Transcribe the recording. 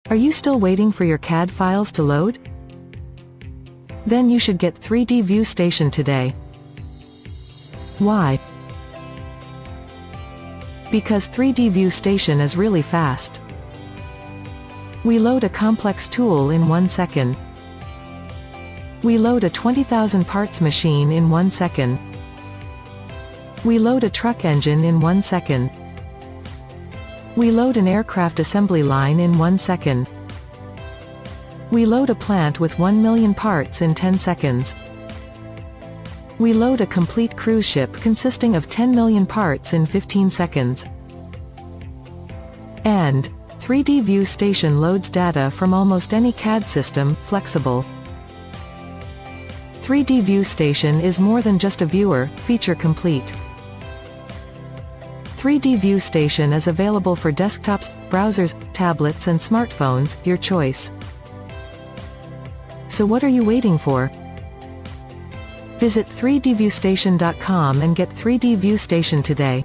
Are you still waiting for your CAD files to load? Then you should get 3DViewStation today. Why? Because 3DViewStation is really fast. We load a complex tool in 1 second. We load a 20,000 parts machine in 1 second. We load a truck engine in 1 second. We load an aircraft assembly line in 1 second. We load a plant with 1 million parts in 10 seconds. We load a complete cruise ship consisting of 10 million parts in 15 seconds. And 3DViewStation loads data from almost any CAD system, flexible. 3DViewStation is more than just a viewer, feature complete. 3DViewStation is available for desktops, browsers, tablets and smartphones, your choice. So what are you waiting for? Visit 3dviewstation.com and get 3DViewStation today.